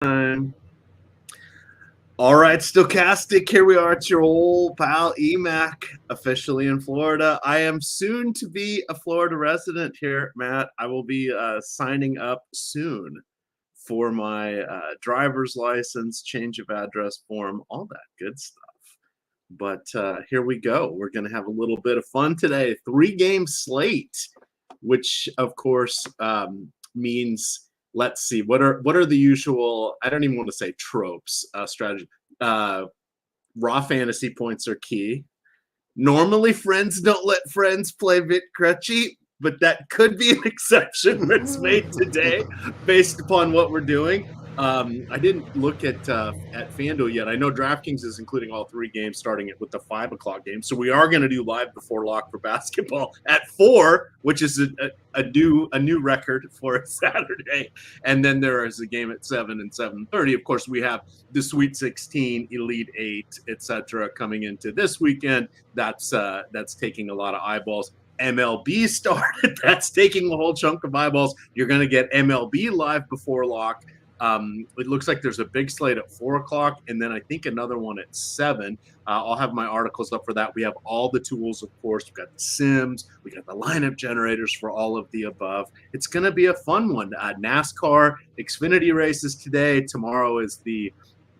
All right, Stochastic, here we are. It's your old pal EMac, officially in Florida. I am soon to be a Florida resident here, Matt. I will be signing up soon for my driver's license, change of address form, all that good stuff. But here we go. We're going to have a little bit of fun today. 3-game slate, which, of course, means – let's see, what are the usual, I don't even want to say tropes, strategy. Raw fantasy points are key. Normally, friends don't let friends play Vit Krejci, but that could be an exception that's made today based upon what we're doing. I didn't look at FanDuel yet. I know DraftKings is including all 3 games starting with the 5 o'clock game. So we are going to do live before lock for basketball at 4, which is a new record for a Saturday. And then there is a game at 7 and 7:30. Of course, we have the Sweet 16, Elite 8, etc. coming into this weekend. That's taking a lot of eyeballs. MLB started. That's taking a whole chunk of eyeballs. You're going to get MLB live before lock. It looks like there's a big slate at 4 o'clock, and then I think another one at 7. I'll have my articles up for that. We have all the tools, of course. We've got the sims. We got the lineup generators for all of the above. It's going to be a fun one. NASCAR Xfinity races today. Tomorrow is the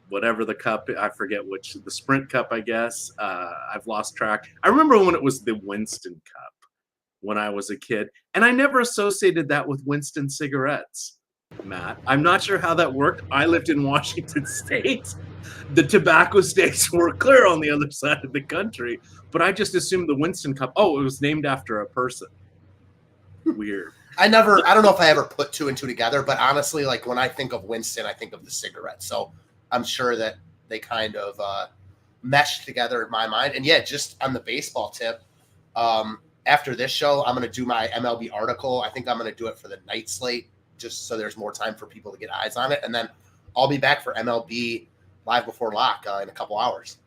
whatever the cup, I forget which, the Sprint Cup, I guess. I've lost track. I remember when it was the Winston Cup when I was a kid, and I never associated that with Winston cigarettes. Matt, I'm not sure how that worked. I lived in Washington State. The tobacco states were clear on the other side of the country, but I just assumed the Winston Cup, it was named after a person. Weird. I don't know if I ever put 2 and 2 together, but honestly, like when I think of Winston, I think of the cigarette. So I'm sure that they kind of meshed together in my mind. And yeah, just on the baseball tip, after this show, I'm going to do my MLB article. I think I'm going to do it for the night slate, just so there's more time for people to get eyes on it. And then I'll be back for MLB live before lock in a couple hours.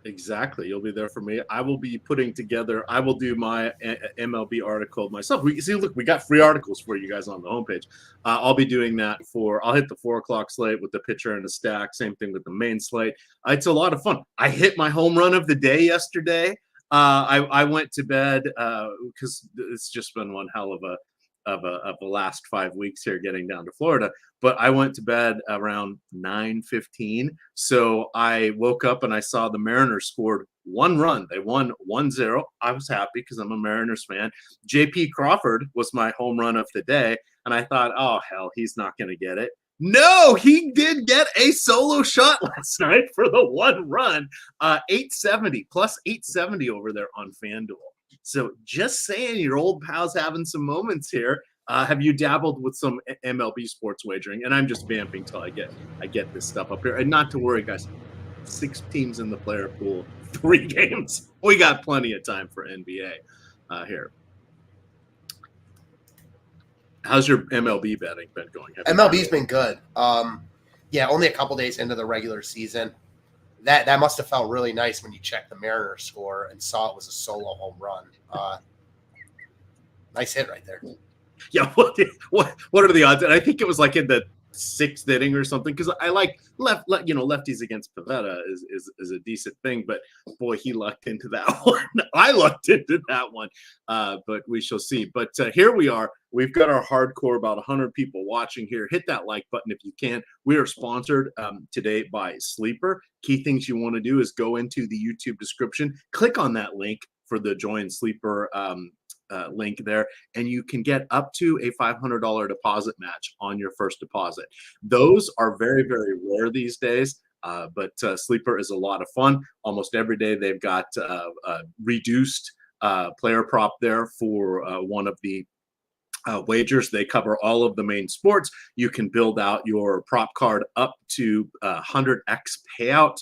Exactly. You'll be there for me. I will be putting together, I will do my MLB article myself. Look, we got free articles for you guys on the homepage. I'll be doing that I'll hit the 4 o'clock slate with the pitcher and the stack. Same thing with the main slate. It's a lot of fun. I hit my home run of the day yesterday. I went to bed because it's just been one hell of the last 5 weeks here getting down to Florida. But I went to bed around 9:15. So I woke up and I saw the Mariners scored 1 run. They won 1-0. I was happy because I'm a Mariners fan. J.P. Crawford was my home run of the day. And I thought, oh, hell, he's not going to get it. No, he did get a solo shot last night for the 1 run. 870 plus 870 over there on FanDuel. So just saying, your old pal's having some moments here. Have you dabbled with some MLB sports wagering? And I'm just vamping till I get this stuff up here. And not to worry, guys. 6 teams in the player pool, 3 games. We got plenty of time for NBA here. How's your MLB betting been going? MLB's been good. Only a couple days into the regular season. That must have felt really nice when you checked the Mariners score and saw it was a solo home run. Nice hit right there. Yeah, what are the odds? And I think it was like in the 6th inning or something, because I like lefties against Pivetta is a decent thing, but boy, he lucked into that one. I lucked into that one, but we shall see. But here we are. We've got our hardcore, about 100 people watching here. Hit that like button if you can. We are sponsored today by Sleeper. Key things you want to do is go into the YouTube description, click on that link for the Join Sleeper link there, and you can get up to a $500 deposit match on your first deposit. Those are very, very rare these days, but Sleeper is a lot of fun. Almost every day they've got reduced player prop there for one of the wagers. They cover all of the main sports. You can build out your prop card up to 100x payout.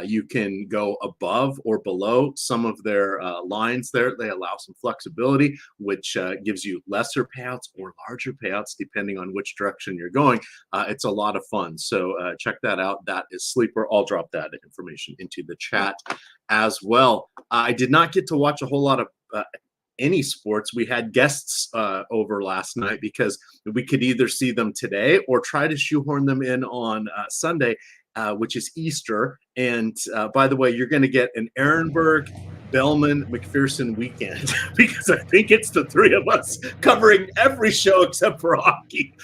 You can go above or below some of their lines there. They allow some flexibility, which gives you lesser payouts or larger payouts, depending on which direction you're going. It's a lot of fun. So check that out. That is Sleeper. I'll drop that information into the chat as well. I did not get to watch a whole lot of any sports. We had guests over last night because we could either see them today or try to shoehorn them in on Sunday, which is Easter. And by the way, you're going to get an Ehrenberg, Belman, McPherson weekend because I think it's the three of us covering every show except for hockey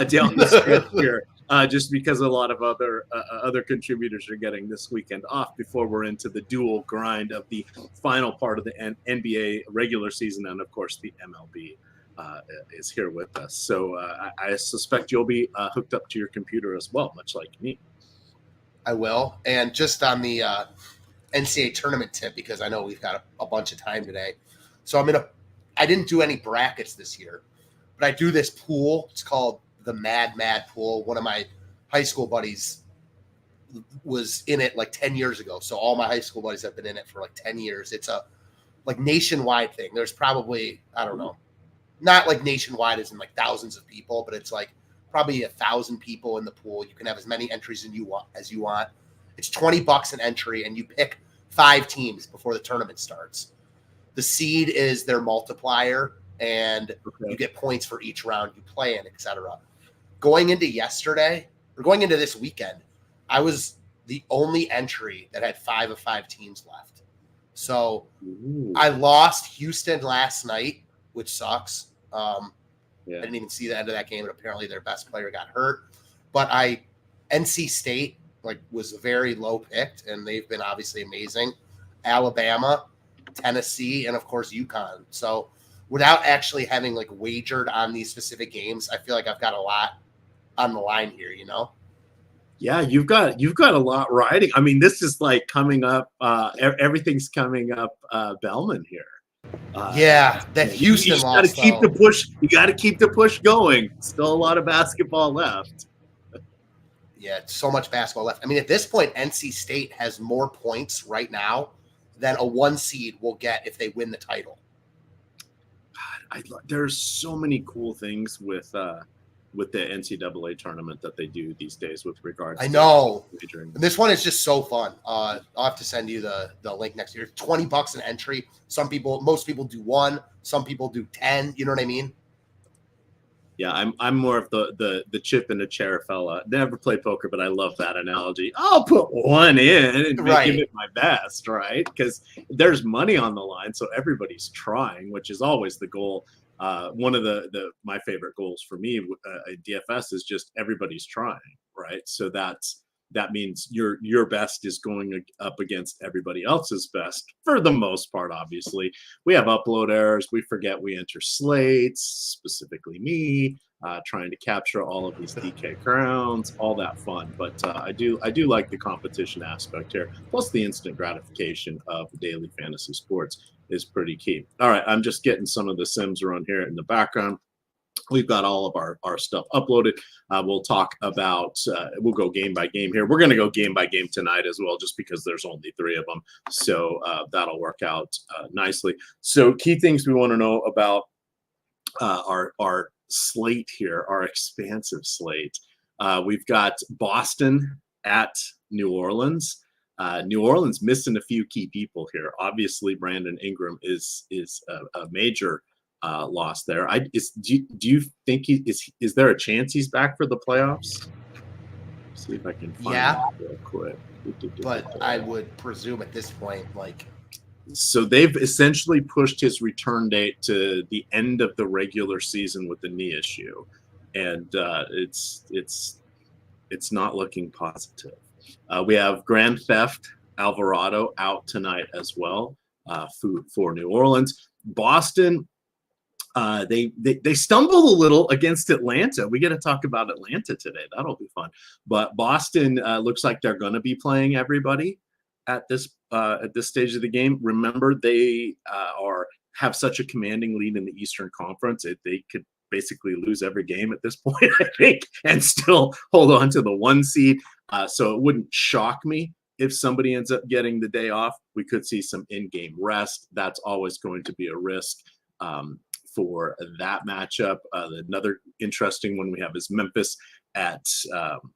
down the stretch here. Just because a lot of other contributors are getting this weekend off before we're into the dual grind of the final part of the NBA regular season, and of course the MLB is here with us. So I suspect you'll be hooked up to your computer as well, much like me. I will. And just on the NCAA tournament tip, because I know we've got a bunch of time today. So I didn't do any brackets this year, but I do this pool. It's called the Mad Pool. One of my high school buddies was in it like 10 years ago. So all my high school buddies have been in it for like 10 years. It's a like nationwide thing. There's probably, I don't know, not like nationwide as in like thousands of people, but it's like probably 1,000 people in the pool. You can have as many entries as you want. It's $20 an entry, and you pick 5 teams before the tournament starts. The seed is their multiplier, and you get points for each round you play in, etc. Going into this weekend, I was the only entry that had 5 of 5 teams left. So I lost Houston last night, which sucks. I didn't even see the end of that game, and apparently their best player got hurt. But NC State was very low picked, and they've been obviously amazing. Alabama, Tennessee, and of course UConn. So without actually having wagered on these specific games, I feel like I've got a lot on the line here, Yeah, you've got a lot riding. I mean, this is coming up. Everything's coming up. Bellman here. That Houston you got to keep the push. You got to keep the push going. Still a lot of basketball left. Yeah, so much basketball left. I mean, at this point, NC State has more points right now than a 1 seed will get if they win the title. God, there's so many cool things with the NCAA tournament that they do these days with regards. I know. And this one is just so fun. I'll have to send you the link next year. $20 an entry. Most people do 1. Some people do 10. You know what I mean? Yeah, I'm more of the chip in the chair fella. Never play poker, but I love that analogy. I'll put 1 in and give it my best, right? Because there's money on the line, so everybody's trying, which is always the goal. One of my favorite goals for me at DFS is just everybody's trying, right? So that means your best is going up against everybody else's best for the most part. Obviously, we have upload errors. We forget we enter slates, specifically me, trying to capture all of these DK crowns, all that fun. But I do like the competition aspect here. Plus, the instant gratification of daily fantasy sports is pretty key. All right, I'm just getting some of the sims around here in the background. We've got all of our stuff uploaded. We'll talk about, we'll go game by game here. We're going to go game by game tonight as well, just because there's only 3 of them. So that'll work out nicely. So key things we want to know about our slate here, our expansive slate. We've got Boston at New Orleans. New Orleans missing a few key people here. Obviously, Brandon Ingram is a major loss there. Do you think is there a chance he's back for the playoffs? See if I can find that real quick. But I would presume at this point, so they've essentially pushed his return date to the end of the regular season with the knee issue, and it's not looking positive. We have Grand Theft Alvarado out tonight as well for New Orleans. Boston. They stumbled a little against Atlanta. We get to talk about Atlanta today. That'll be fun. But Boston looks like they're going to be playing everybody at this stage of the game. Remember, they have such a commanding lead in the Eastern Conference. They could basically lose every game at this point, I think, and still hold on to the 1 seed. So it wouldn't shock me if somebody ends up getting the day off. We could see some in-game rest. That's always going to be a risk. For that matchup. Another interesting one we have is Memphis at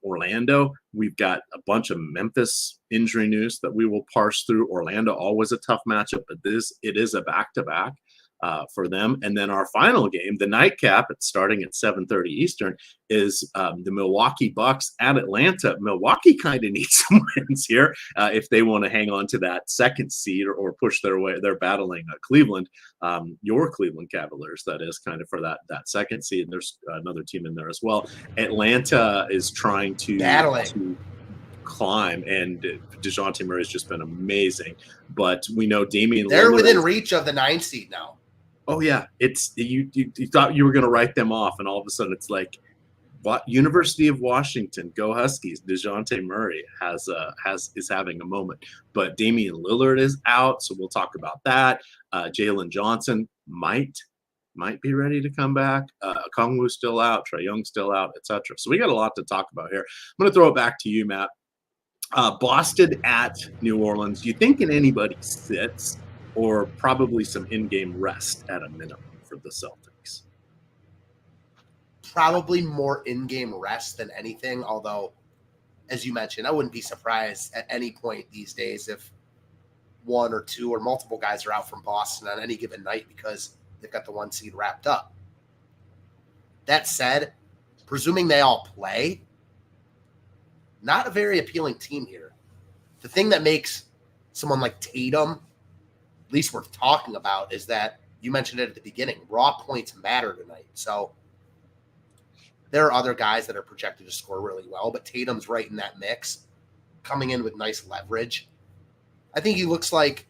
Orlando. We've got a bunch of Memphis injury news that we will parse through. Orlando, always a tough matchup, but it is a back-to-back. for them. And then our final game, the nightcap, it's starting at 7:30 Eastern, is the Milwaukee Bucks at Atlanta. Milwaukee kind of needs some wins here if they want to hang on to that second seed or push their way. They're battling Cleveland, your Cleveland Cavaliers, that is, kind of for that second seed. And there's another team in there as well. Atlanta is trying to climb, and DeJounte Murray has just been amazing. But we know Damian they're Lillard within reach of the 9 seed now. Oh yeah, it's you thought you were going to write them off, and all of a sudden it's like, what? University of Washington, go Huskies. DeJounte Murray is having a moment, but Damian Lillard is out, so we'll talk about that. Jalen Johnson might be ready to come back. Kongwu's still out, Trae Young's still out, etc. So we got a lot to talk about here. I'm going to throw it back to you, Matt. Boston at New Orleans. Do you think anybody sits, or probably some in-game rest at a minimum for the Celtics? Probably more in-game rest than anything, although, as you mentioned, I wouldn't be surprised at any point these days if one or two or multiple guys are out from Boston on any given night because they've got the 1 seed wrapped up. That said, presuming they all play, not a very appealing team here. The thing that makes someone like Tatum at least worth talking about is that you mentioned it at the beginning. Raw points matter tonight. So there are other guys that are projected to score really well, but Tatum's right in that mix, coming in with nice leverage. I think he looks like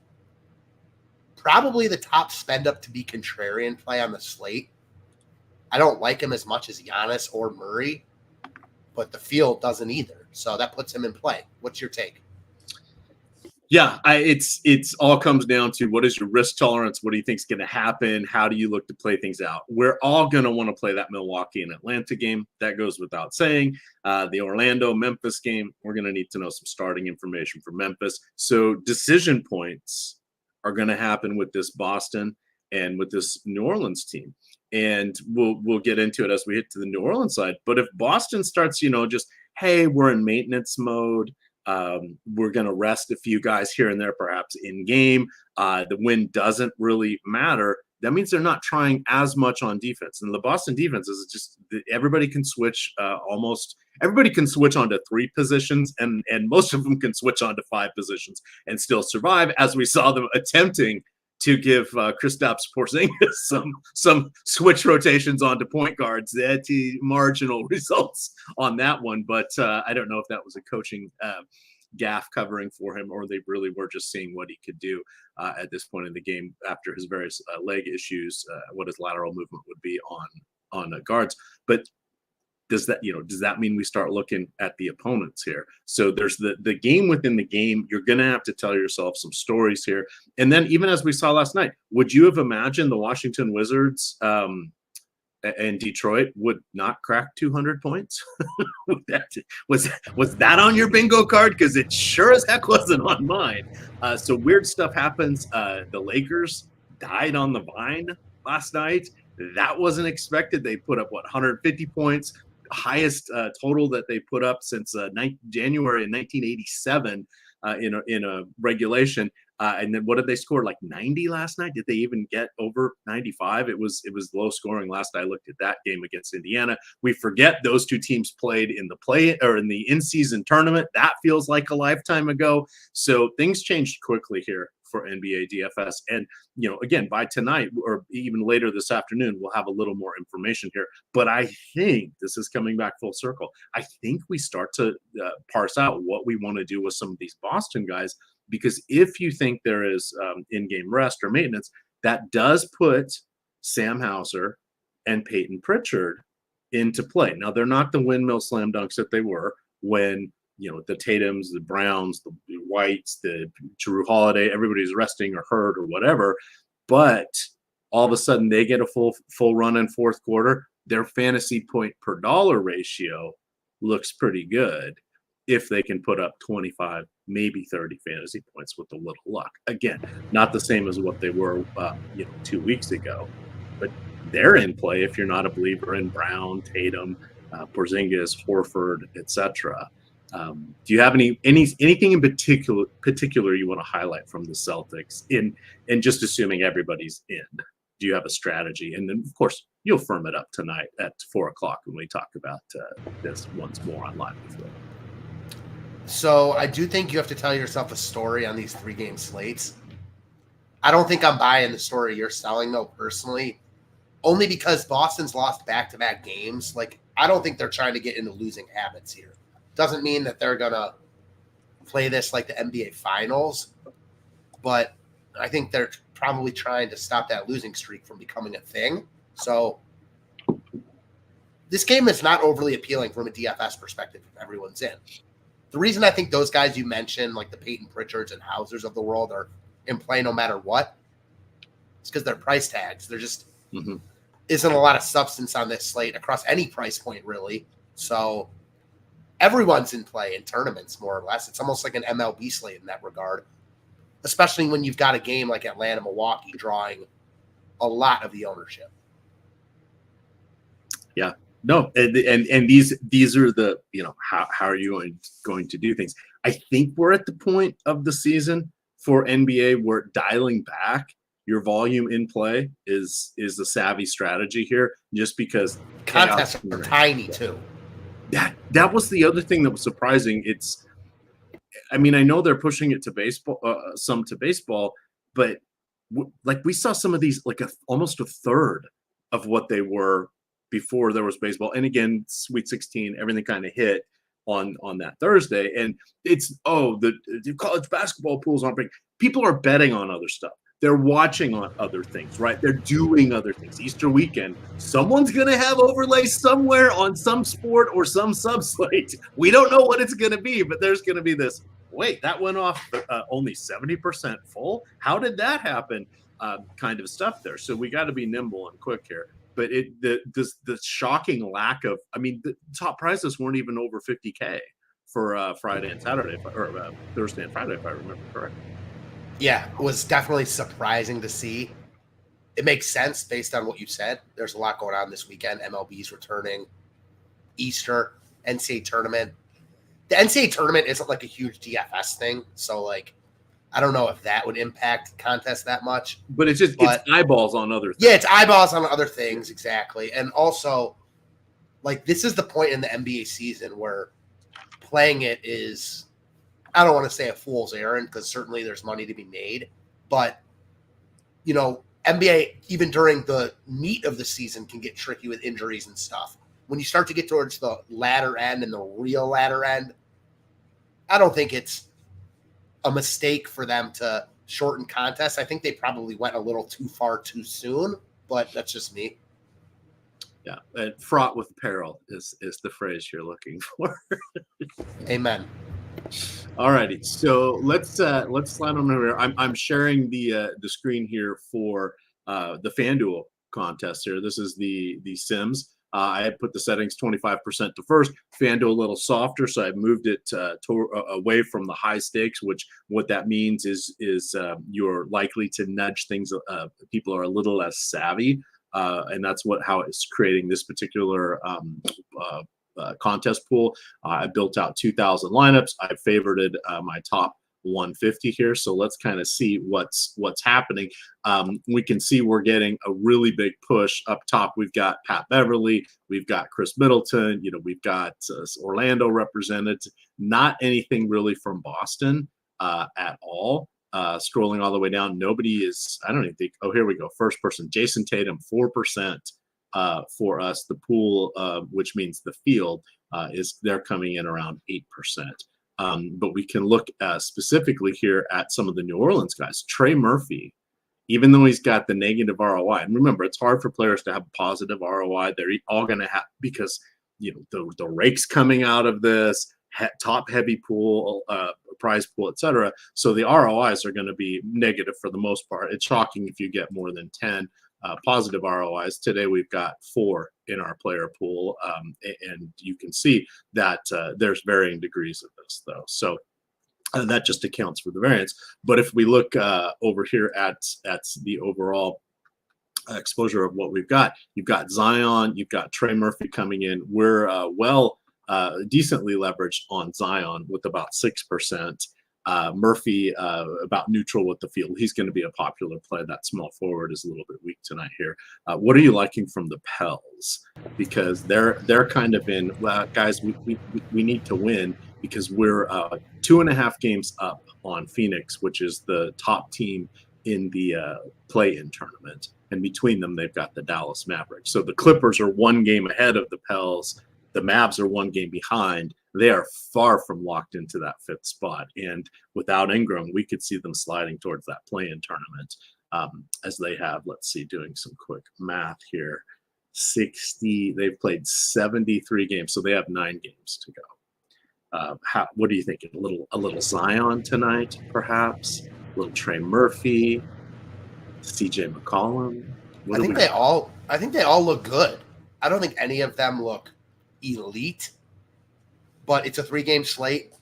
probably the top spend up to be contrarian play on the slate. I don't like him as much as Giannis or Murray, but the field doesn't either. So that puts him in play. What's your take? Yeah, it's all comes down to what is your risk tolerance? What do you think is going to happen? How do you look to play things out? We're all going to want to play that Milwaukee and Atlanta game. That goes without saying. The Orlando-Memphis game, we're going to need to know some starting information for Memphis. So decision points are going to happen with this Boston and with this New Orleans team. And we'll get into it as we hit to the New Orleans side. But if Boston starts, just, hey, we're in maintenance mode, we're going to rest a few guys here and there, perhaps in game. The win doesn't really matter. That means they're not trying as much on defense. And the Boston defense is just everybody can switch everybody can switch onto 3 positions, and most of them can switch onto 5 positions and still survive, as we saw them attempting to give Kristaps Porzingis some switch rotations onto point guards. That's marginal results on that one, but I don't know if that was a coaching gaffe covering for him, or they really were just seeing what he could do at this point in the game after his various leg issues, what his lateral movement would be on guards. But does that mean we start looking at the opponents here? So there's the game within the game. You're going to have to tell yourself some stories here. And then even as we saw last night, would you have imagined the Washington Wizards and Detroit would not crack 200 points? Was that on your bingo card? Because it sure as heck wasn't on mine. So weird stuff happens. The Lakers died on the vine last night. That wasn't expected. They put up 150 points. Highest total that they put up since January in 1987 in a regulation. And then what did they score? Like 90 last night? Did they even get over 95? It was low scoring last I looked at that game against Indiana. We forget those 2 teams played in the play or in the in-season tournament. That feels like a lifetime ago. So things changed quickly here for NBA DFS. And, again, by tonight or even later this afternoon, we'll have a little more information here. But I think this is coming back full circle. I think we start to parse out what we want to do with some of these Boston guys, because if you think there is in-game rest or maintenance, that does put Sam Hauser and Peyton Pritchard into play. Now, they're not the windmill slam dunks that they were when the Tatums, the Browns, the Whites, the Jrue Holiday, everybody's resting or hurt or whatever. But all of a sudden they get a full run in fourth quarter. Their fantasy point per dollar ratio looks pretty good if they can put up 25, maybe 30 fantasy points with a little luck. Again, not the same as what they were 2 weeks ago, but they're in play if you're not a believer in Brown, Tatum, Porzingis, Horford, etc. Do you have anything in particular you want to highlight from the Celtics in just assuming everybody's in? do you have a strategy? And then, of course, you'll firm it up tonight at 4 o'clock when we talk about this once more on Live Before. So I do think you have to tell yourself a story on these 3-game slates. I don't think I'm buying the story you're selling, though, personally, only because Boston's lost back-to-back games. Like, I don't think they're trying to get into losing habits here. Doesn't mean that they're going to play this like the NBA Finals, but I think they're probably trying to stop that losing streak from becoming a thing. So this game is not overly appealing from a DFS perspective if everyone's in. The reason I think those guys you mentioned, like the Peyton Pritchards and Hausers of the world, are in play no matter what, it's because they're price tags. There just isn't a lot of substance on this slate across any price point, really. So everyone's in play in tournaments, more or less. It's almost like an MLB slate in that regard, especially when you've got a game like Atlanta-Milwaukee drawing a lot of the ownership. Yeah. No, and these are the, how are you going to do things? I think we're at the point of the season for NBA where dialing back your volume in play is a savvy strategy here, just because contests are tiny too. That was the other thing that was surprising. I know they're pushing it to baseball, some to baseball, but we saw some of these almost a third of what they were before there was baseball. And again, Sweet 16, everything kind of hit on that Thursday. And it's, the college basketball pools aren't big. People are betting on other stuff. They're watching on other things, right? They're doing other things. Easter weekend, someone's going to have overlays somewhere on some sport or some sub-slate. We don't know what it's going to be, but there's going to be this, wait, that went off only 70% full? How did that happen? Kind of stuff there. So we got to be nimble and quick here. But the shocking lack of, the top prizes weren't even over 50K for Friday and Saturday, or Thursday and Friday, if I remember correctly. Yeah, it was definitely surprising to see. It makes sense based on what you said. There's a lot going on this weekend. MLB's returning, Easter, NCAA tournament. The NCAA tournament isn't like a huge DFS thing, so I don't know if that would impact contests that much. But it's eyeballs on other things. Yeah, it's eyeballs on other things, exactly. And also, this is the point in the NBA season where playing it is, I don't want to say a fool's errand, because certainly there's money to be made. But, NBA, even during the meat of the season, can get tricky with injuries and stuff. When you start to get towards the latter end and the real latter end, I don't think it's a mistake for them to shorten contests. I think they probably went a little too far too soon, but that's just me. Yeah, and fraught with peril is the phrase you're looking for. Amen. All righty, so let's slide on over here. I'm sharing the screen here for the FanDuel contest here. This is the Sims. I had put the settings 25% to first. FanDuel a little softer, so I moved it away from the high stakes. Which what that means is you're likely to nudge things. People are a little less savvy, and that's how it's creating this particular contest pool. I built out 2,000 lineups. I favorited my top 150 here. So let's kind of see what's happening. We can see we're getting a really big push up top. We've got Pat Beverly, we've got Chris Middleton, we've got Orlando represented. Not anything really from Boston at all. Scrolling all the way down, nobody is, I don't even think, here we go. First person, Jason Tatum, 4% for us. The pool, which means the field, they're coming in around 8%. But we can look specifically here at some of the New Orleans guys. Trey Murphy, even though he's got the negative ROI, and remember, it's hard for players to have a positive ROI. They're all going to have, because the rakes coming out of this top heavy pool, prize pool, etc. So the ROIs are going to be negative for the most part. It's shocking if you get more than 10 positive ROIs. Today we've got 4 in our player pool, and you can see that there's varying degrees of this, though. So that just accounts for the variance. But if we look over here at the overall exposure of what we've got, you've got Zion, you've got Trey Murphy coming in. We're decently leveraged on Zion with about 6%. Murphy about neutral with the field. He's going to be a popular play. That small forward is a little bit weak tonight here. What are you liking from the Pels? Because they're kind of in, well, guys, we need to win because we're 2.5 games up on Phoenix, which is the top team in the play-in tournament. And between them, they've got the Dallas Mavericks. So the Clippers are 1 game ahead of the Pels. The Mavs are 1 game behind. They are far from locked into that 5th spot. And without Ingram, we could see them sliding towards that play-in tournament as they have, let's see, doing some quick math here. 60, they've played 73 games, so they have 9 games to go. What are you thinking? A little Zion tonight, perhaps? A little Trey Murphy, CJ McCollum? I think they all look good. I don't think any of them look elite, but it's a 3-game slate.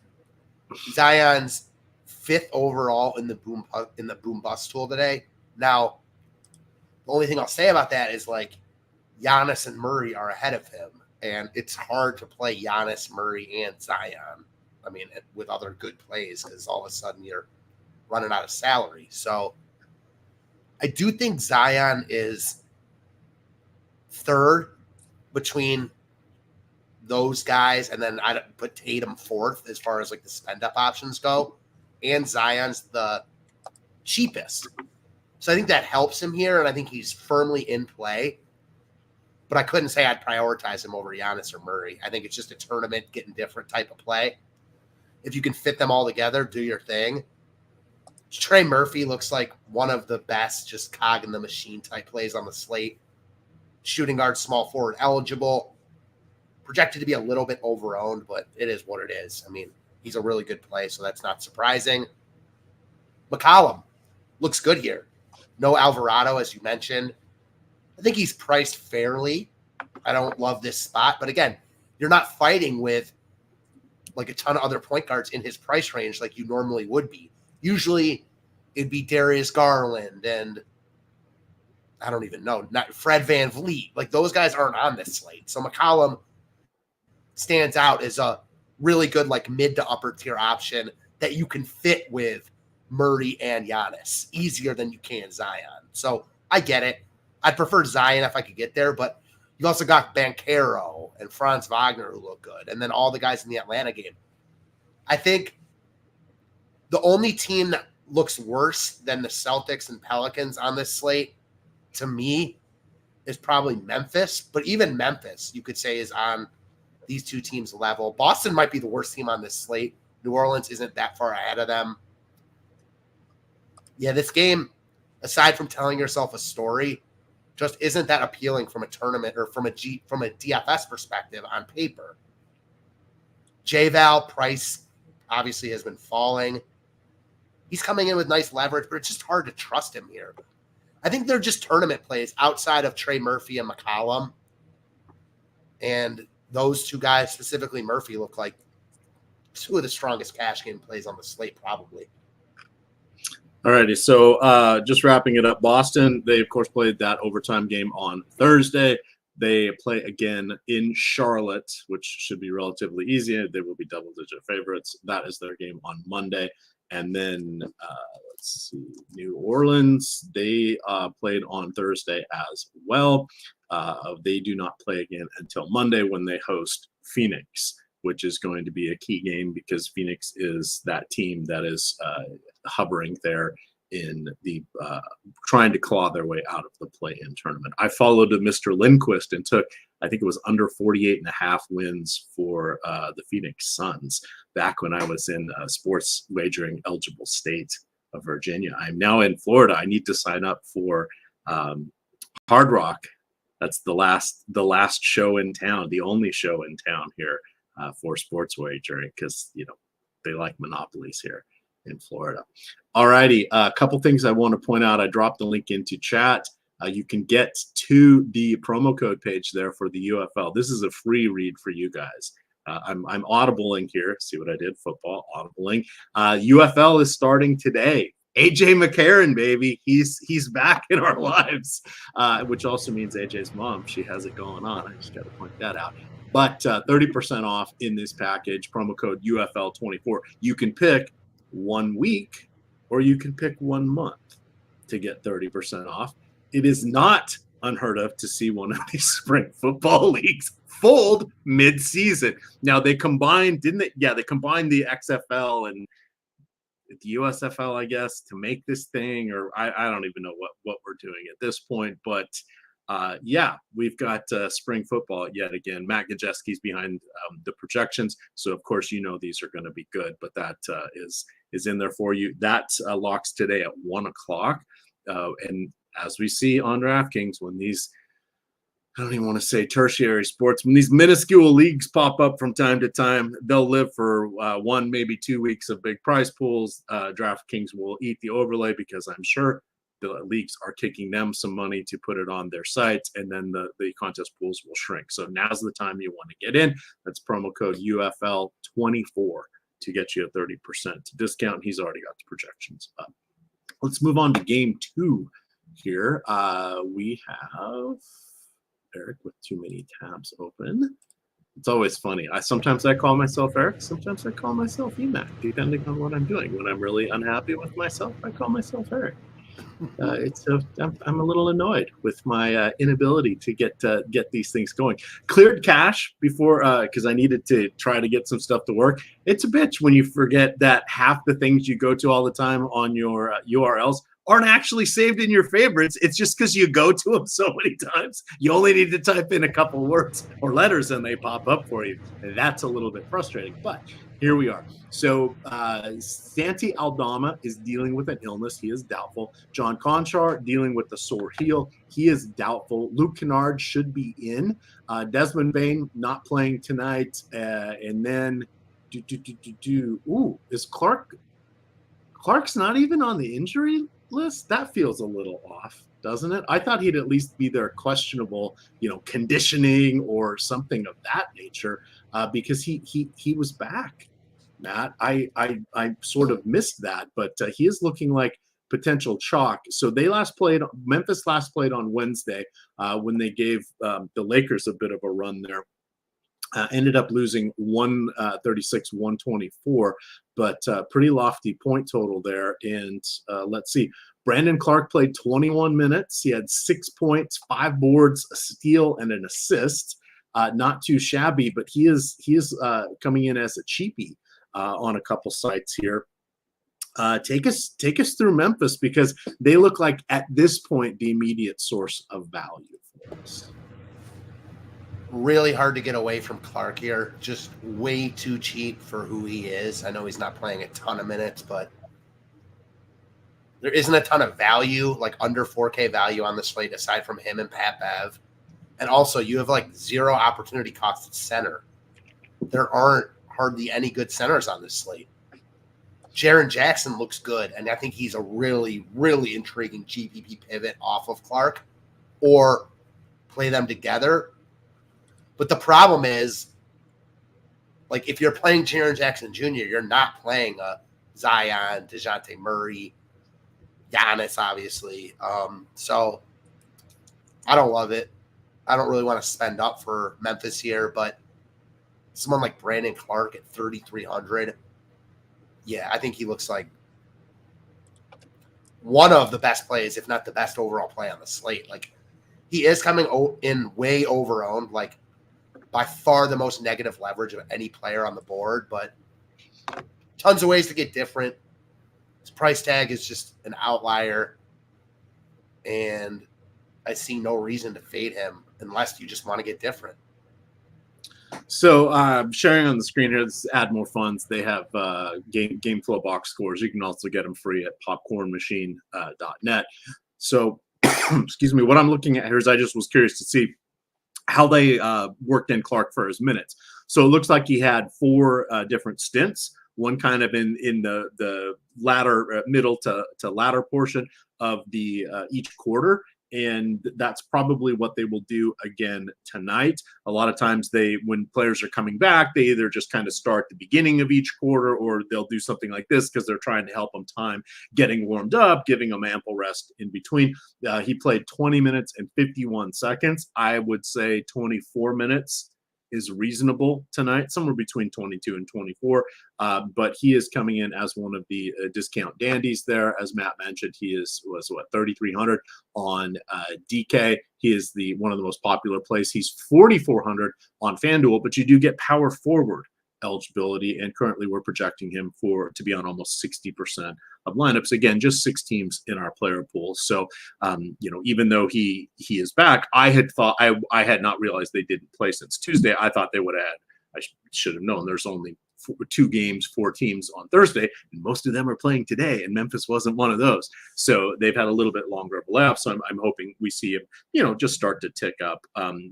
Zion's 5th overall in the boom bust tool today. Now, the only thing I'll say about that is like Giannis and Murray are ahead of him, and it's hard to play Giannis, Murray, and Zion. I mean, with other good plays, because all of a sudden you're running out of salary. So I do think Zion is 3rd between those guys, and then I'd put Tatum 4th as far as like the spend up options go, and Zion's the cheapest. So I think that helps him here, and I think he's firmly in play. But I couldn't say I'd prioritize him over Giannis or Murray. I think it's just a tournament getting different type of play. If you can fit them all together, do your thing. Trey Murphy looks like one of the best just cog in the machine type plays on the slate. Shooting guard, small forward eligible. Projected to be a little bit overowned, but it is what it is. I mean, he's a really good play, so that's not surprising. McCollum looks good here. No Alvarado, as you mentioned. I think he's priced fairly. I don't love this spot, but again, you're not fighting with like a ton of other point guards in his price range like you normally would be. Usually it'd be Darius Garland and I don't even know, not Fred VanVleet. Like those guys aren't on this slate. So McCollum stands out as a really good like mid to upper tier option that you can fit with Murray and Giannis easier than you can Zion. So I get it. I'd prefer Zion if I could get there, but you've also got Banchero and Franz Wagner who look good, and then all the guys in the Atlanta game. I think the only team that looks worse than the Celtics and Pelicans on this slate, to me, is probably Memphis. But even Memphis, you could say, is on these two teams' level. Boston might be the worst team on this slate. New Orleans isn't that far ahead of them. Yeah, this game, aside from telling yourself a story, just isn't that appealing from a tournament or from a DFS perspective on paper. J-Val price obviously has been falling. He's coming in with nice leverage, but it's just hard to trust him here. I think they're just tournament plays outside of Trey Murphy and McCollum. And those two guys, specifically Murphy, look like 2 of the strongest cash game plays on the slate probably. All righty, so just wrapping it up, Boston, they, of course, played that overtime game on Thursday. They play again in Charlotte, which should be relatively easy. They will be double-digit favorites. That is their game on Monday. And then, let's see, New Orleans, they played on Thursday as well. They do not play again until Monday when they host Phoenix, which is going to be a key game because Phoenix is that team that is hovering there in the trying to claw their way out of the play-in tournament. I followed Mr. Lindquist and took, I think it was under 48.5 wins for the Phoenix Suns back when I was in sports wagering eligible state of Virginia. I'm now in Florida. I need to sign up for Hard Rock. That's the last show in town, the only show in town here for sports wagering because, you know, they like monopolies here in Florida. All righty. A couple things I want to point out. I dropped the link into chat. You can get to the promo code page there for the UFL. This is a free read for you guys. I'm audibling here. See what I did? Football, audibling. UFL is starting today. AJ McCarron, baby. He's back in our lives, which also means AJ's mom. She has it going on. I just got to point that out. But 30% off in this package, promo code UFL24. You can pick 1 week, or you can pick 1 month to get 30% off. It is not unheard of to see one of these spring football leagues fold mid-season. Now they combined, didn't they? Yeah, they combined the XFL and the USFL, I guess, to make this thing, or I don't even know what we're doing at this point. But yeah, we've got spring football yet again. Matt Gajewski's behind the projections, so of course these are going to be good. But that is in there for you. That locks today at 1 o'clock, and as we see on DraftKings, when these, I don't even want to say tertiary sports, when these minuscule leagues pop up from time to time, they'll live for 1, maybe 2 weeks of big prize pools. DraftKings will eat the overlay because I'm sure the leagues are kicking them some money to put it on their sites, and then the contest pools will shrink. So now's the time you want to get in. That's promo code UFL24 to get you a 30% discount. He's already got the projections up. Let's move on to game 2 here. We have Eric with too many tabs open. It's always funny. Sometimes I call myself Eric. Sometimes I call myself EMac, depending on what I'm doing. When I'm really unhappy with myself, I call myself Eric. I'm a little annoyed with my inability to get these things going. Cleared cache before because I needed to try to get some stuff to work. It's a bitch when you forget that half the things you go to all the time on your URLs aren't actually saved in your favorites. It's just because you go to them so many times. You only need to type in a couple words or letters and they pop up for you. And that's a little bit frustrating, but here we are. So Santi Aldama is dealing with an illness. He is doubtful. John Conchar dealing with the sore heel. He is doubtful. Luke Kennard should be in. Desmond Bain not playing tonight. And then is Clark's not even on the injury list? That feels a little off, doesn't it? I thought he'd at least be there questionable, conditioning or something of that nature, because he was back. Matt, I sort of missed that, but he is looking like potential chalk. So Memphis last played on Wednesday when they gave the Lakers a bit of a run there. Ended up losing 136-124, but pretty lofty point total there. And let's see, Brandon Clark played 21 minutes. He had 6 points, 5 boards, a steal, and an assist. Not too shabby, but he is coming in as a cheapie on a couple sites here. Take us through Memphis, because they look like at this point the immediate source of value for us. Really hard to get away from Clark here. Just way too cheap for who he is. I know he's not playing a ton of minutes, but there isn't a ton of value, like under 4K value on the slate aside from him and Pat Bev. And also, you have like 0 opportunity cost at center. There aren't hardly any good centers on this slate. Jaren Jackson looks good, and I think he's a really, really intriguing GPP pivot off of Clark, or play them together. But the problem is, like, if you're playing Jaren Jackson Jr., you're not playing a Zion, DeJounte Murray, Giannis, obviously. So I don't love it. I don't really want to spend up for Memphis here, but someone like Brandon Clark at 3,300, yeah, I think he looks like one of the best plays, if not the best overall play on the slate. Like, he is coming in way over-owned, like, by far the most negative leverage of any player on the board, but tons of ways to get different. His price tag is just an outlier, and I see no reason to fade him unless you just want to get different. So sharing on the screen here, let's add more funds. They have game flow box scores. You can also get them free at popcornmachine.net. So, excuse me, what I'm looking at here is I just was curious to see how they worked in Clark for his minutes. So it looks like he had 4 different stints, one kind of in the latter middle to latter portion of the each quarter. And that's probably what they will do again tonight. A lot of times when players are coming back, they either just kind of start the beginning of each quarter, or they'll do something like this because they're trying to help them time getting warmed up, giving them ample rest in between. He played 20 minutes and 51 seconds. I would say 24 minutes is reasonable tonight, somewhere between 22 and 24. But he is coming in as one of the discount dandies there. As Matt mentioned, was 3,300 on DK. He is one of the most popular plays. He's 4,400 on FanDuel, but you do get power forward eligibility, and currently we're projecting him to be on almost 60% of lineups. Again, just 6 teams in our player pool. So, even though he is back, I had not realized they didn't play since Tuesday. I thought they would have. I should have known. There's only 2 games, 4 teams on Thursday, and most of them are playing today, and Memphis wasn't one of those. So they've had a little bit longer of a layoff. So I'm hoping we see him, just start to tick up.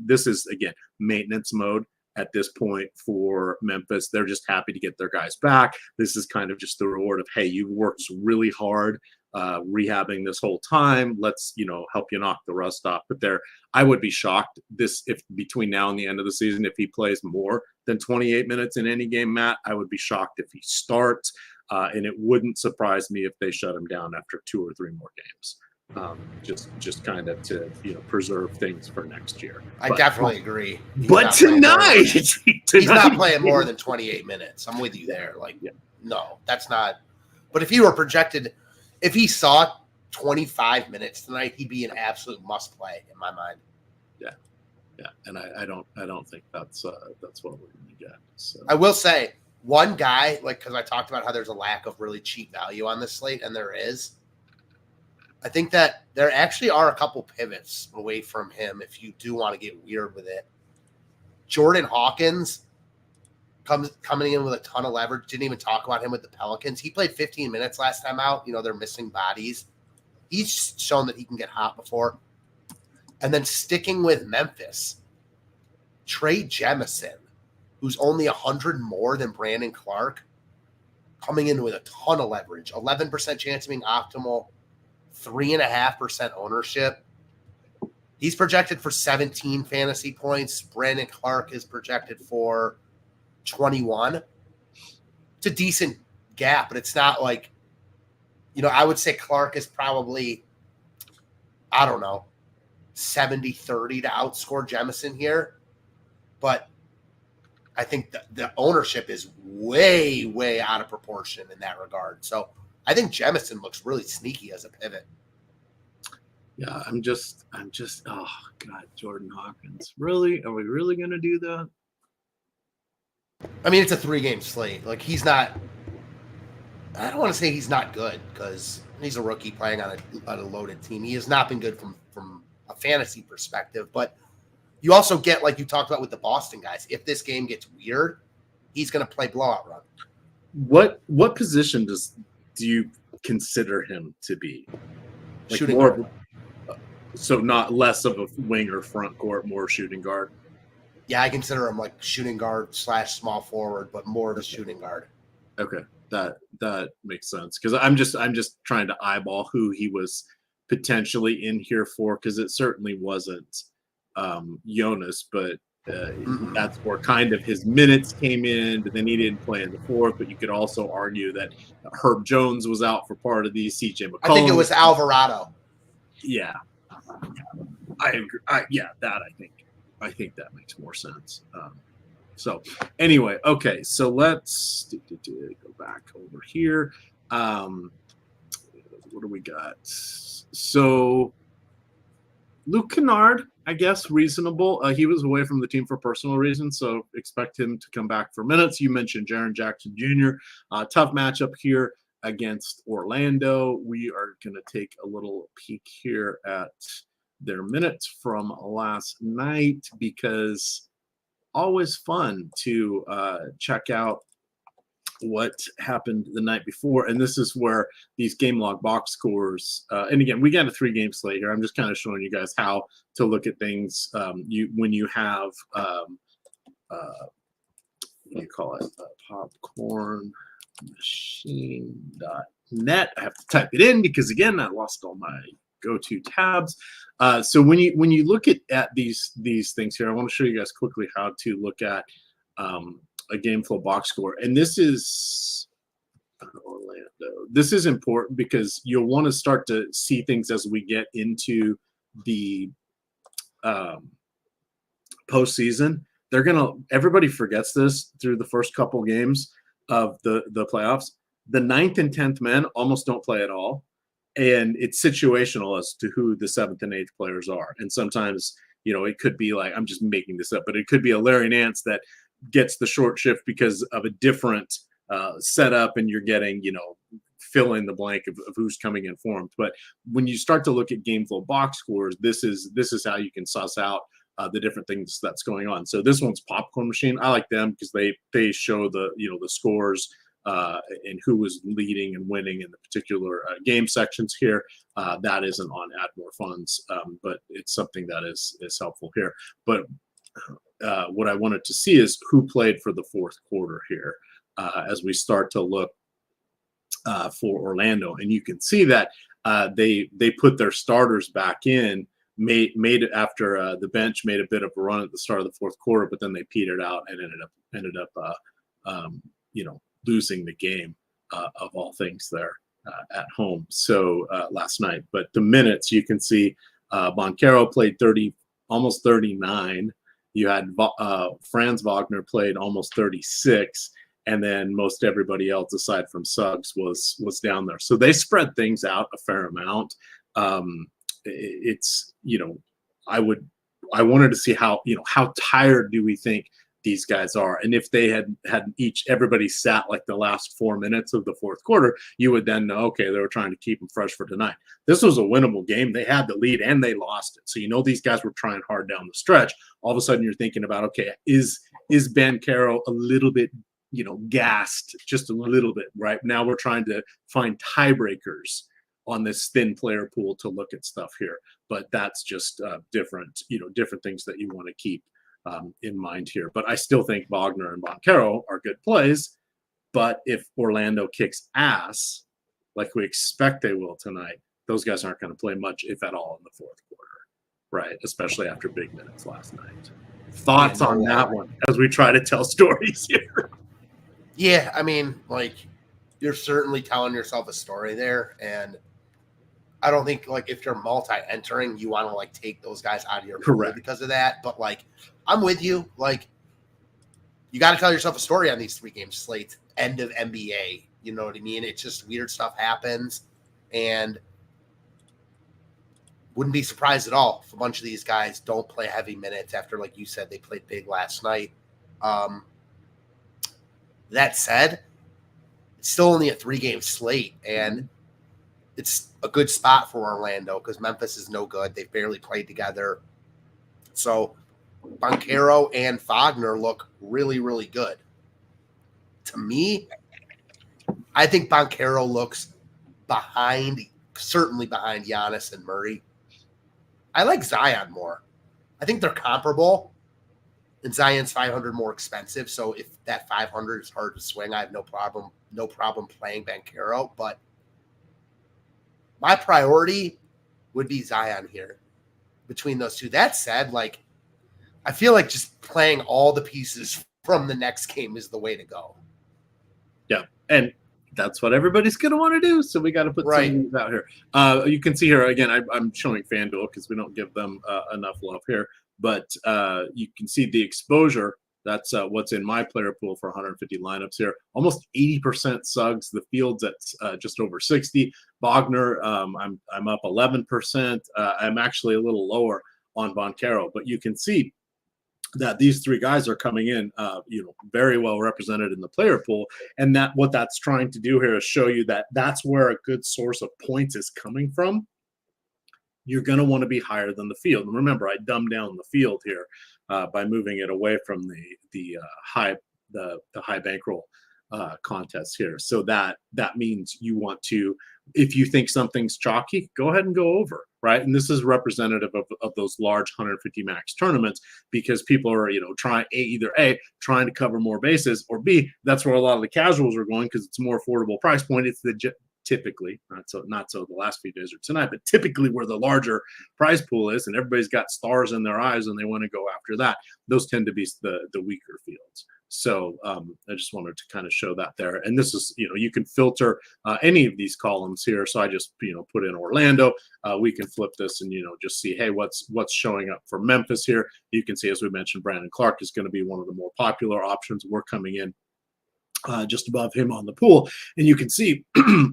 This is, again, maintenance mode at this point for Memphis. They're just happy to get their guys back. This is kind of just the reward of, hey, you've worked really hard rehabbing this whole time. Let's, help you knock the rust off. But I would be shocked if between now and the end of the season, if he plays more than 28 minutes in any game, Matt, I would be shocked if he starts. And it wouldn't surprise me if they shut him down after 2 or 3 more games. Just kind of to preserve things for next year. I definitely agree. But tonight he's not playing more than 28 minutes. I'm with you there. No, that's not. But if he saw 25 minutes tonight, he'd be an absolute must play in my mind. Yeah, and I don't think that's what we're going to get. So. I will say one guy, because I talked about how there's a lack of really cheap value on this slate, and there is. I think that there actually are a couple pivots away from him if you do want to get weird with it. Jordan Hawkins coming in with a ton of leverage. Didn't even talk about him with the Pelicans. He played 15 minutes last time out. They're missing bodies. He's shown that he can get hot before. And then sticking with Memphis, Trey Jemison, who's only 100 more than Brandon Clark, coming in with a ton of leverage. 11% chance of being optimal. 3.5% ownership. He's projected for 17 fantasy points. Brandon Clark is projected for 21. It's a decent gap, but it's not I would say Clark is probably, 70-30 to outscore Jemison here. But I think the ownership is way, way out of proportion in that regard. So I think Jemison looks really sneaky as a pivot. Yeah, I'm just, oh God, Jordan Hawkins. Really? Are we really going to do that? I mean, it's a 3-game slate. He's not, I don't want to say he's not good because he's a rookie playing on a loaded team. He has not been good from a fantasy perspective, but you also get, like you talked about with the Boston guys, if this game gets weird, he's going to play blowout run. What position do you consider him to be? Shooting guard. So not less of a wing or front court, more shooting guard. Yeah, I consider him shooting guard / small forward, but more of a shooting guard. Okay, that makes sense because I'm just trying to eyeball who he was potentially in here for because it certainly wasn't Jonas, but that's where kind of his minutes came in, but then he didn't play in the 4th. But you could also argue that Herb Jones was out for part of these. CJ McCollum. I think it was Alvarado. Yeah, I agree. I think that makes more sense. So anyway, okay. So let's go back over here. What do we got? So Luke Kennard, I guess, reasonable. He was away from the team for personal reasons, so expect him to come back for minutes. You mentioned Jaren Jackson Jr. Tough matchup here against Orlando. We are going to take a little peek here at their minutes from last night because always fun to check out what happened the night before. And this is where these game log box scores, and again, we got a 3-game slate here. I'm just kind of showing you guys how to look at things when you have, what do you call it? popcornmachine.net. I have to type it in because, again, I lost all my go-to tabs. So when you look at these things here, I want to show you guys quickly how to look at a game flow box score. And this is Orlando. This is important because you'll want to start to see things as we get into the postseason. everybody forgets this through the first couple games of the playoffs. The 9th and 10th men almost don't play at all. And it's situational as to who the 7th and 8th players are. And sometimes, it could be like, I'm just making this up, but it could be a Larry Nance that gets the short shift because of a different setup, and you're getting, fill in the blank of who's coming in for him. But when you start to look at game flow box scores, this is how you can suss out the different things that's going on. So this one's Popcorn Machine. I like them because they show the the scores and who was leading and winning in the particular game sections here. That isn't on Add More Funds, but it's something that is helpful here. But what I wanted to see is who played for the fourth quarter here as we start to look for Orlando. And you can see that they put their starters back in, made it after the bench made a bit of a run at the start of the fourth quarter, but then they petered out and ended up losing the game of all things there at home. So last night, but the minutes you can see Boncaro played almost 39. You had Franz Wagner played almost 36. And then most everybody else, aside from Suggs, was down there. So they spread things out a fair amount. It's I wanted to see how tired do we think these guys are, and if they had everybody sat like the last 4 minutes of the fourth quarter, you would then know, okay, they were trying to keep them fresh for tonight. This was a winnable game. They had the lead and they lost it. So these guys were trying hard down the stretch. All of a sudden, you're thinking about, okay, is Banchero a little bit gassed just a little bit, right? Now we're trying to find tiebreakers on this thin player pool to look at stuff here. But that's just different things that you want to keep in mind here. But I still think Wagner and Boncaro are good plays. But if Orlando kicks ass, like we expect they will tonight, those guys aren't going to play much, if at all, in the fourth quarter, right? Especially after big minutes last night. Thoughts on that one as we try to tell stories here? Yeah, I mean, you're certainly telling yourself a story there, and I don't think if you're multi-entering, you want to take those guys out of your pool because of that. But I'm with you. You got to tell yourself a story on these 3 game slates. End of NBA, you know what I mean? It's just weird stuff happens, and wouldn't be surprised at all if a bunch of these guys don't play heavy minutes after, like you said, they played big last night. That said, it's still only a 3 game slate, and it's a good spot for Orlando because Memphis is no good. They've barely played together. So Boncaro and Wagner look really, really good. To me, I think Boncaro looks certainly behind Giannis and Murray. I like Zion more. I think they're comparable, and Zion's 500 more expensive. So if that 500 is hard to swing, I have no problem playing Boncaro. But my priority would be Zion here between those two. That said, I feel like just playing all the pieces from the next game is the way to go. Yeah, and that's what everybody's going to want to do, so we got to put some of these out here. You can see here, again, I'm showing FanDuel because we don't give them enough love here, but you can see the exposure. That's what's in my player pool for 150 lineups here. Almost 80% Suggs. The field's at just over 60. Wagner, I'm up 11%. I'm actually a little lower on Boncaro, but you can see that these 3 guys are coming in, very well represented in the player pool. And that what that's trying to do here is show you that that's where a good source of points is coming from. You're going to want to be higher than the field. And remember, I dumbed down the field here by moving it away from the high bankroll contest here. So that means you want to, if you think something's chalky, go ahead and go over, right? And this is representative of those large 150 max tournaments because people are, trying trying to cover more bases, or B, that's where a lot of the casuals are going because it's a more affordable price point. It's the typically, not so the last few days or tonight, but typically where the larger prize pool is, and everybody's got stars in their eyes and they want to go after that. Those tend to be the weaker fields. So I just wanted to kind of show that there. And this is, you can filter any of these columns here. So I just, put in Orlando. We can flip this and, just see, hey, what's showing up for Memphis here. You can see, as we mentioned, Brandon Clark is going to be one of the more popular options. We're coming in just above him on the pool. And you can see,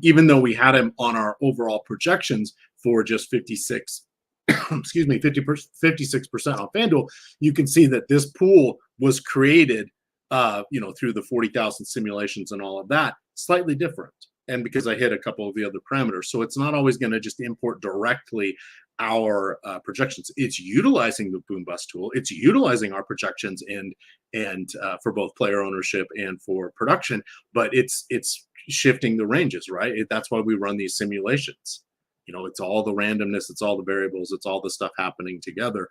even though we had him on our overall projections for just 56, 56% on FanDuel, you can see that this pool was created through the 40,000 simulations and all of that, slightly different. And because I hit a couple of the other parameters. So it's not always going to just import directly our projections. It's utilizing the boom bust tool. It's utilizing our projections and for both player ownership and for production, but it's shifting the ranges, right? That's why we run these simulations. It's all the randomness, it's all the variables, it's all the stuff happening together,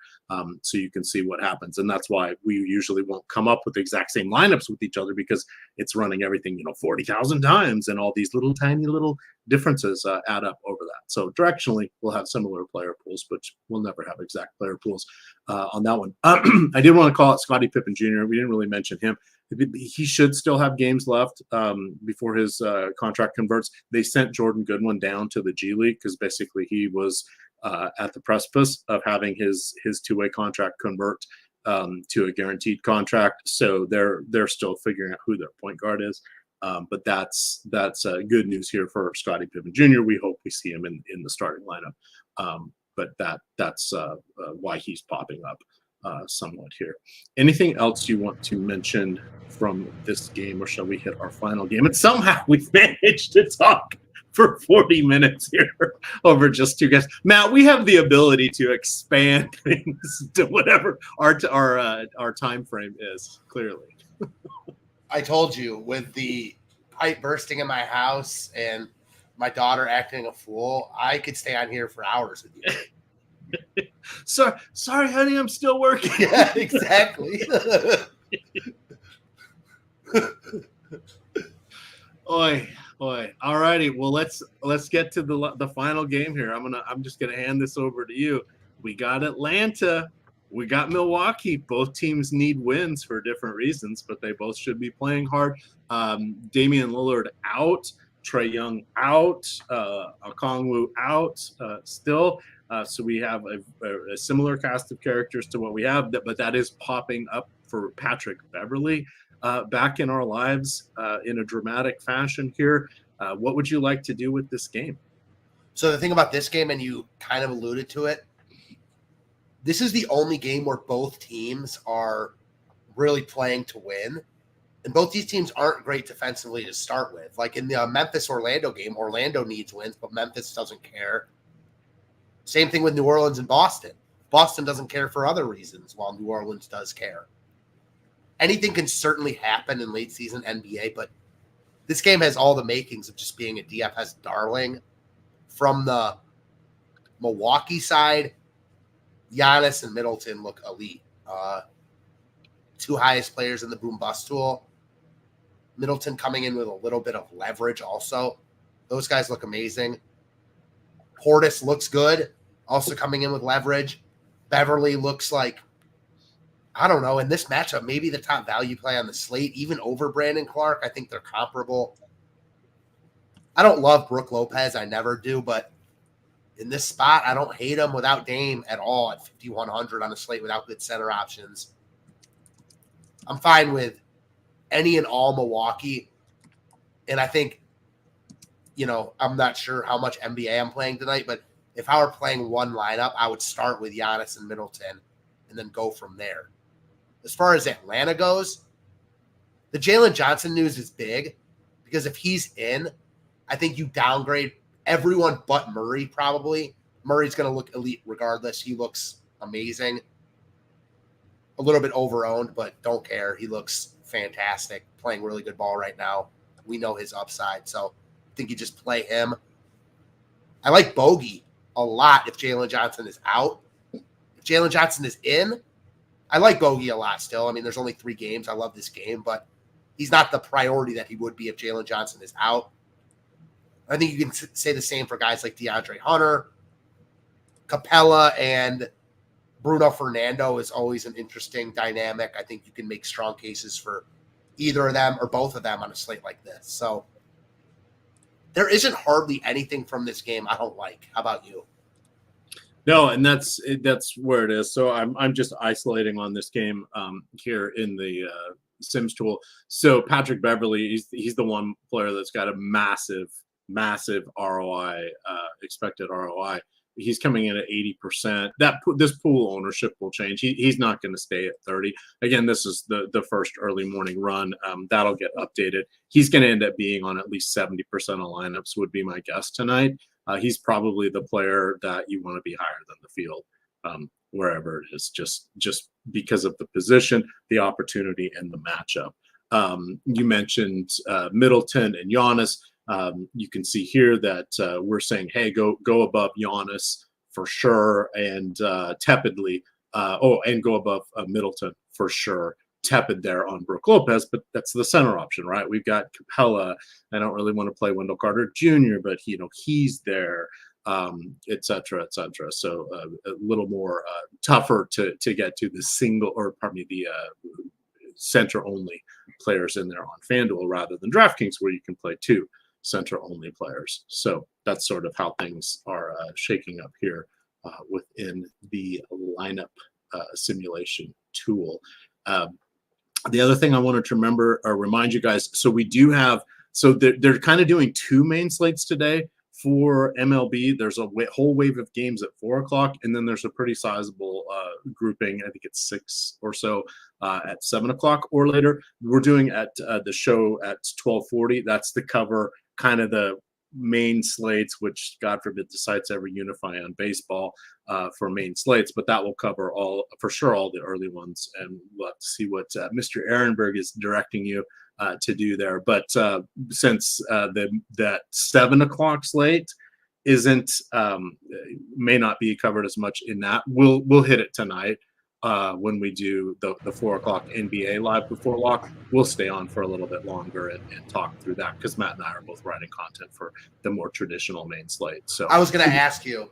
so you can see what happens. And that's why we usually won't come up with the exact same lineups with each other, because it's running everything 40,000 times, and all these tiny little differences add up over that. So directionally, we'll have similar player pools, but we'll never have exact player pools on that one. I did want to call it Scottie Pippen Jr. We didn't really mention him. He should still have games left before his contract converts. They sent Jordan Goodwin down to the G League because basically he was at the precipice of having his two-way contract convert to a guaranteed contract. So they're still figuring out who their point guard is. But that's good news here for Scottie Pippen Jr. We hope we see him in the starting lineup. But that's why he's popping up somewhat here. Anything else you want to mention from this game, or shall we hit our final game? And somehow we've managed to talk for 40 minutes here over just two guys. Matt, we have the ability to expand things to whatever our time frame is, clearly. I told you, with the pipe bursting in my house and my daughter acting a fool, I could stay on here for hours with you. Sorry, honey, I'm still working. Yeah, exactly. Oi. All righty. Well, let's get to the final game here. I'm just gonna hand this over to you. We got Atlanta. We got Milwaukee. Both teams need wins for different reasons, but they both should be playing hard. Damian Lillard out. Trae Young out. Okongwu out still. So we have a similar cast of characters to what we have, but that is popping up for Patrick Beverley back in our lives in a dramatic fashion here. What would you like to do with this game? So the thing about this game, and you kind of alluded to it, this is the only game where both teams are really playing to win. And both these teams aren't great defensively to start with. Like in the Memphis-Orlando game, Orlando needs wins, but Memphis doesn't care. Same thing with New Orleans and Boston. Boston doesn't care for other reasons, while New Orleans does care. Anything can certainly happen in late season NBA, but this game has all the makings of just being a DFS darling. From the Milwaukee side, Giannis and Middleton look elite. Two highest players in the boom bust tool. Middleton coming in with a little bit of leverage also. Those guys look amazing. Portis looks good, also coming in with leverage. Beverly looks like, I don't know, in this matchup, maybe the top value play on the slate, even over Brandon Clark. I think they're comparable. I don't love Brook Lopez. I never do, but in this spot, I don't hate him without Dame at all at 5,100 on the slate without good center options. I'm fine with any and all Milwaukee. And I think, I'm not sure how much NBA I'm playing tonight, but if I were playing one lineup, I would start with Giannis and Middleton and then go from there. As far as Atlanta goes, the Jalen Johnson news is big because if he's in, I think you downgrade everyone but Murray probably. Murray's going to look elite regardless. He looks amazing. A little bit over-owned, but don't care. He looks fantastic, playing really good ball right now. We know his upside, so I think you just play him. I like Bogey a lot if Jalen Johnson is out. If Jalen Johnson is in, I like Bogey a lot still. I mean, there's only 3 games. I love this game, but he's not the priority that he would be if Jalen Johnson is out. I think you can say the same for guys like DeAndre Hunter, Capella, and Bruno Fernando is always an interesting dynamic. I think you can make strong cases for either of them or both of them on a slate like this. So there isn't hardly anything from this game I don't like. How about you? No, and that's where it is. So I'm just isolating on this game here in the Sims tool. So Patrick Beverly, he's the one player that's got a massive ROI, expected ROI. He's coming in at 80%. This pool ownership will change. He's not going to stay at 30. Again, this is the first early morning run. That'll get updated. He's going to end up being on at least 70% of lineups would be my guess tonight. He's probably the player that you want to be higher than the field, wherever it is, just because of the position, the opportunity, and the matchup. You mentioned Middleton and Giannis. You can see here that we're saying, hey, go above Giannis for sure, and tepidly, and go above Middleton for sure. Tepid there on Brook Lopez, but that's the center option, right? We've got Capella. I don't really want to play Wendell Carter Jr., but he's there, et cetera, et cetera. So a little more tougher to get to the the center only players in there on FanDuel rather than DraftKings, where you can play two center only players. So that's sort of how things are shaking up here within the lineup simulation tool. The other thing I wanted to remind you guys, so we do have, so they're kind of doing two main slates today for MLB. There's a whole wave of games at 4:00, and then there's a pretty sizable grouping. I think it's 6 or so at 7:00 or later. We're doing at the show at 12:40. That's to cover kind of the main slates, which God forbid the sites ever unify on baseball for main slates, but that will cover all the early ones, and we'll have to see what Mr. Ehrenberg is directing you to do there. But since that 7:00 slate isn't may not be covered as much in that, we'll hit it tonight. When we do the 4:00 NBA live before lock, we'll stay on for a little bit longer and talk through that, because Matt and I are both writing content for the more traditional main slate. So I was going to ask you,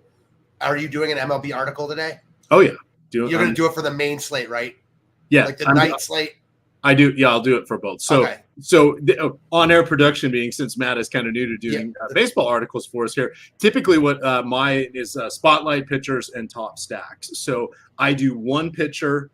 are you doing an MLB article today? Oh yeah, you're going to do it for the main slate, right? Yeah, like the night slate. I do. Yeah, I'll do it for both. So, okay. So the on-air production being, since Matt is kind of new to doing baseball articles for us here, typically what mine is spotlight pitchers and top stacks. So I do one pitcher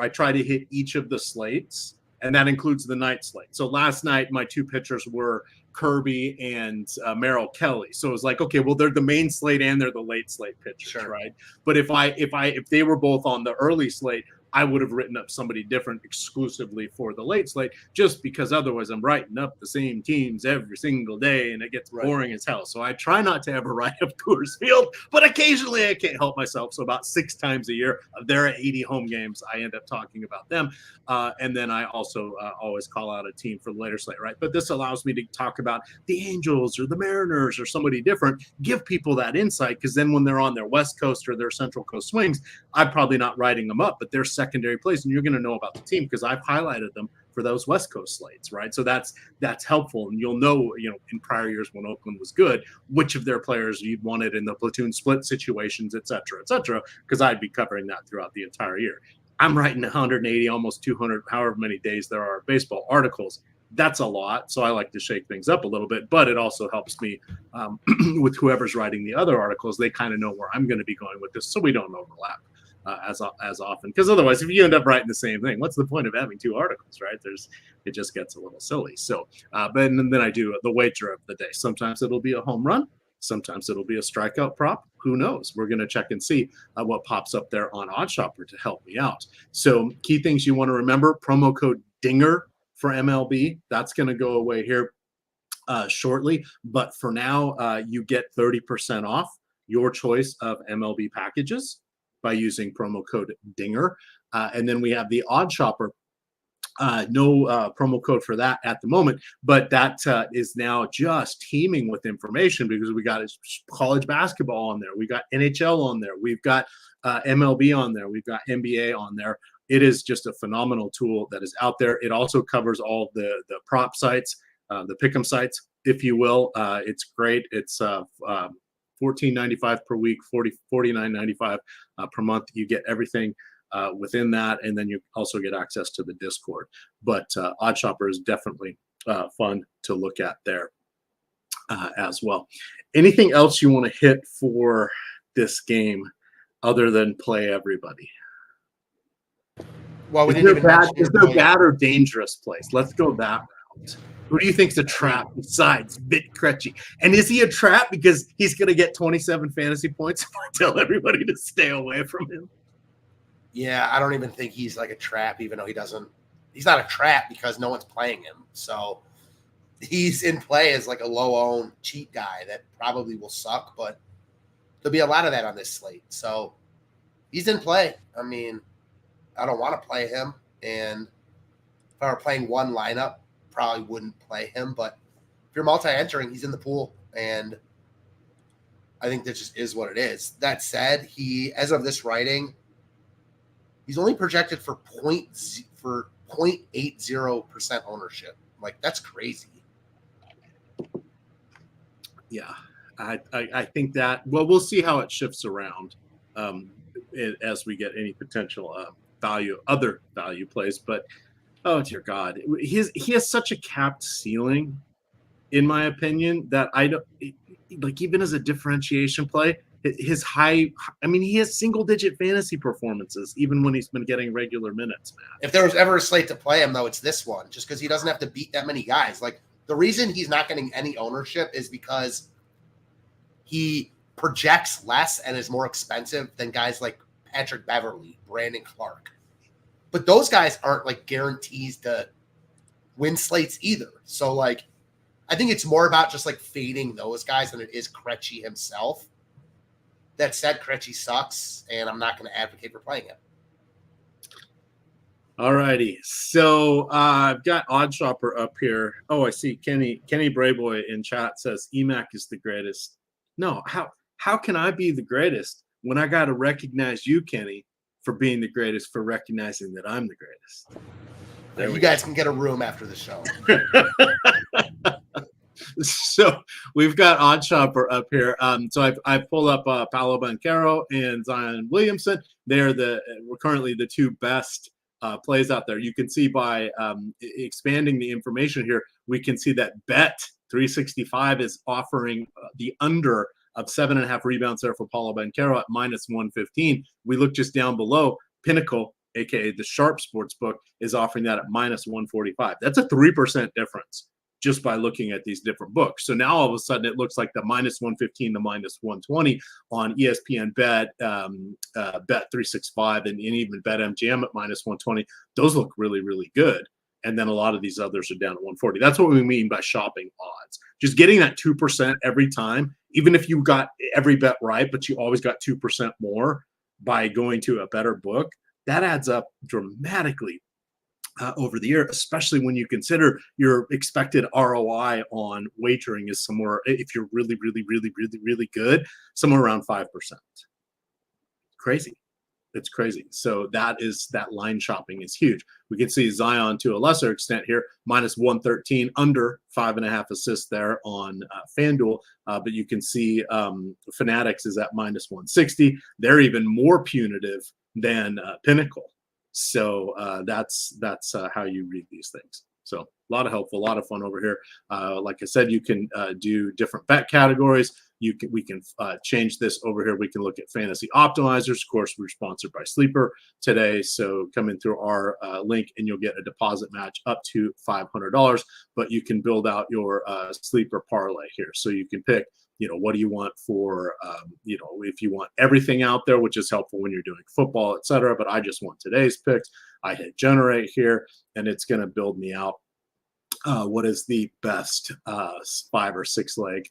I try to hit each of the slates, and that includes the night slate. So last night, my two pitchers were Kirby and Merrill Kelly. So it was like, okay, well, they're the main slate and they're the late slate pitchers, sure, right? But if they were both on the early slate, I would have written up somebody different exclusively for the late slate, just because otherwise I'm writing up the same teams every single day and it gets boring as hell. So I try not to ever write up Coors Field, but occasionally I can't help myself. So about 6 times a year, there are 80 home games, I end up talking about them. And then I also always call out a team for the later slate, right? But this allows me to talk about the Angels or the Mariners or somebody different, give people that insight, because then when they're on their West Coast or their Central Coast swings, I'm probably not writing them up, but they're secondary plays, and you're going to know about the team because I've highlighted them for those West Coast slates, right? So that's helpful, and you'll know, in prior years when Oakland was good, which of their players you'd wanted in the platoon split situations, et cetera, because I'd be covering that throughout the entire year. I'm writing 180, almost 200, however many days there are baseball articles. That's a lot, so I like to shake things up a little bit, but it also helps me with whoever's writing the other articles. They kind of know where I'm going to be going with this, so we don't overlap as often, because otherwise, if you end up writing the same thing, what's the point of having 2 articles, right? It just gets a little silly. So, but then I do the wager of the day. Sometimes it'll be a home run, sometimes it'll be a strikeout prop. Who knows? We're going to check and see what pops up there on OddsShopper to help me out. So, key things you want to remember: promo code DINGER for MLB. That's going to go away here shortly, but for now, you get 30% off your choice of MLB packages by using promo code DINGER. And then we have the OddsShopper. No promo code for that at the moment, but that is now just teeming with information, because we got college basketball on there. We got NHL on there. We've got MLB on there. We've got NBA on there. It is just a phenomenal tool that is out there. It also covers all the prop sites, the pick'em sites. if you will. It's great. It's $14.95 per week, $49.95 per month. You get everything within that, and then you also get access to the Discord. But OddsShopper is definitely fun to look at there as well. Anything else you want to hit for this game other than play everybody? Well, we Is didn't even mention there bad or dangerous plays? Let's go that route. Who do you think's a trap besides Vic Krejci? And is he a trap because he's going to get 27 fantasy points if I tell everybody to stay away from him? Yeah, I don't even think he's like a trap, even though he's not a trap because no one's playing him. So he's in play as like a low-owned cheat guy that probably will suck, but there'll be a lot of that on this slate. So he's in play. I mean, I don't want to play him. And if I were playing one lineup, probably wouldn't play him. But if you're multi-entering, he's in the pool. And I think that just is what it is. That said, as of this writing, he's only projected for 0.80% ownership. Like, that's crazy. Yeah, I think that, well, we'll see how it shifts around as we get any potential other value plays. But, oh, dear God, he has such a capped ceiling, in my opinion, that I don't, like, even as a differentiation play, his high, I mean, he has single-digit fantasy performances, even when he's been getting regular minutes, man. If there was ever a slate to play him, though, it's this one, just because he doesn't have to beat that many guys. Like, the reason he's not getting any ownership is because he projects less and is more expensive than guys like Patrick Beverley, Brandon Clark. But those guys aren't like guarantees to win slates either. So like, I think it's more about just like fading those guys than it is Krejci himself. That said, Krejci sucks, and I'm not going to advocate for playing him. All righty. So I've got OddsShopper up here. Oh, I see Kenny Brayboy in chat says EMac is the greatest. No, how can I be the greatest when I got to recognize you, Kenny, for being the greatest, for recognizing that I'm the greatest? You guys can get a room after the show. So we've got OddsShopper up here. So I've pulled up Paolo Banchero and Zion Williamson. They're currently the two best plays out there. You can see by expanding the information here, we can see that Bet 365 is offering the under of 7.5 rebounds there for Paolo Banchero at -115. We look just down below. Pinnacle, aka the Sharp Sportsbook, is offering that at -145. That's a 3% difference just by looking at these different books. So now all of a sudden it looks like the -115 to -120 on ESPN Bet, Bet 365, and even Bet MGM at -120. Those look really, really good. And then a lot of these others are down at 140. That's what we mean by shopping odds. Just getting that 2% every time, even if you got every bet right, but you always got 2% more by going to a better book, that adds up dramatically over the year, especially when you consider your expected ROI on wagering is somewhere, if you're really, really, really, really, really good, somewhere around 5%. Crazy. It's crazy. So that line shopping is huge. We can see Zion to a lesser extent here, -113, under 5.5 assists there on FanDuel. But you can see Fanatics is at -160. They're even more punitive than Pinnacle. So that's how you read these things. So a lot of helpful, a lot of fun over here. Like I said, you can do different bet categories. We can change this over here. We can look at fantasy optimizers. Of course, we're sponsored by Sleeper today. So come in through our link and you'll get a deposit match up to $500. But you can build out your Sleeper parlay here. So you can pick, what do you want for, if you want everything out there, which is helpful when you're doing football, et cetera. But I just want today's picks. I hit generate here, and it's going to build me out what is the best 5 or 6 leg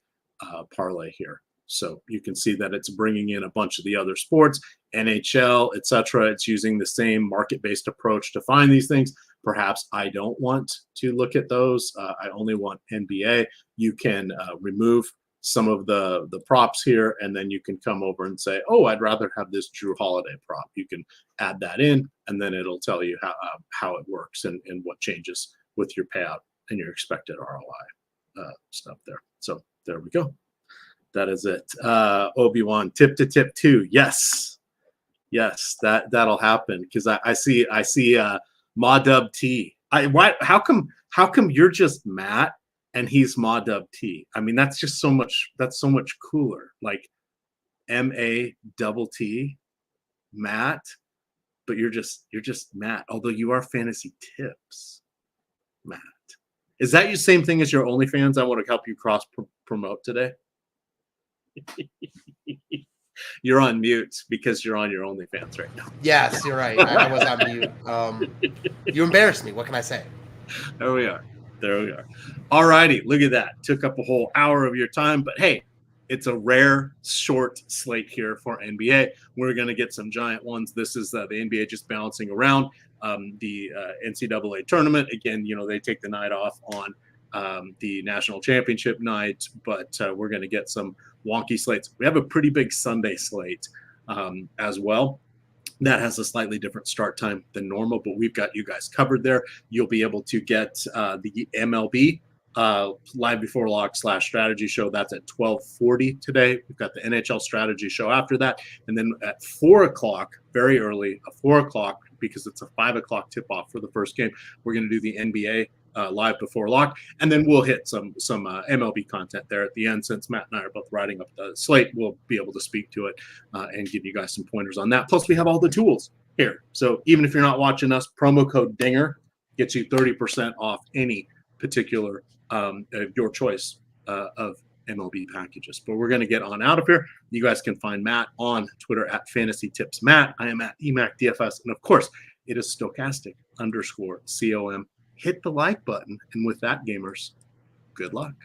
parlay here. So you can see that it's bringing in a bunch of the other sports, NHL, etc. It's using the same market-based approach to find these things. Perhaps I don't want to look at those. I only want NBA. You can remove some of the props here, and then you can come over and say, oh, I'd rather have this Drew Holiday prop. You can add that in, and then it'll tell you how it works and what changes with your payout and your expected ROI. stuff there. So there we go. That is it. Obi-Wan, tip to tip 2. Yes, that'll happen because I see Maudub T. How come you're just Matt and he's Maudub T? I mean, that's just so much cooler. Like MATT, Matt, but you're just Matt. Although you are fantasy tips, Matt. Is that your same thing as your OnlyFans? I want to help you cross promote today. You're on mute because you're on your OnlyFans right now. Yes, you're right. I was on mute. You embarrassed me. What can I say? There we are. All righty. Look at that. Took up a whole hour of your time, but hey, it's a rare short slate here for NBA. We're going to get some giant ones. This is the NBA just bouncing around. The NCAA tournament, again, they take the night off on the national championship night, but we're going to get some wonky slates. We have a pretty big Sunday slate as well. That has a slightly different start time than normal, but we've got you guys covered there. You'll be able to get the MLB live before lock / strategy show. That's at 12:40 today. We've got the NHL strategy show after that. And then at 4 o'clock, very early, at 4 o'clock, because it's a 5 o'clock tip off for the first game, we're going to do the NBA live before lock, and then we'll hit some MLB content there at the end. Since Matt and I are both writing up the slate, we'll be able to speak to it and give you guys some pointers on that. Plus, we have all the tools here. So even if you're not watching us, promo code DINGER gets you 30% off any particular your choice of MLB packages. But we're going to get on out of here. You guys can find Matt on Twitter at FantasyTipsMatt. I am at EMac DFS, and of course, it is stochastic_COM. Hit the like button. And with that, gamers, good luck.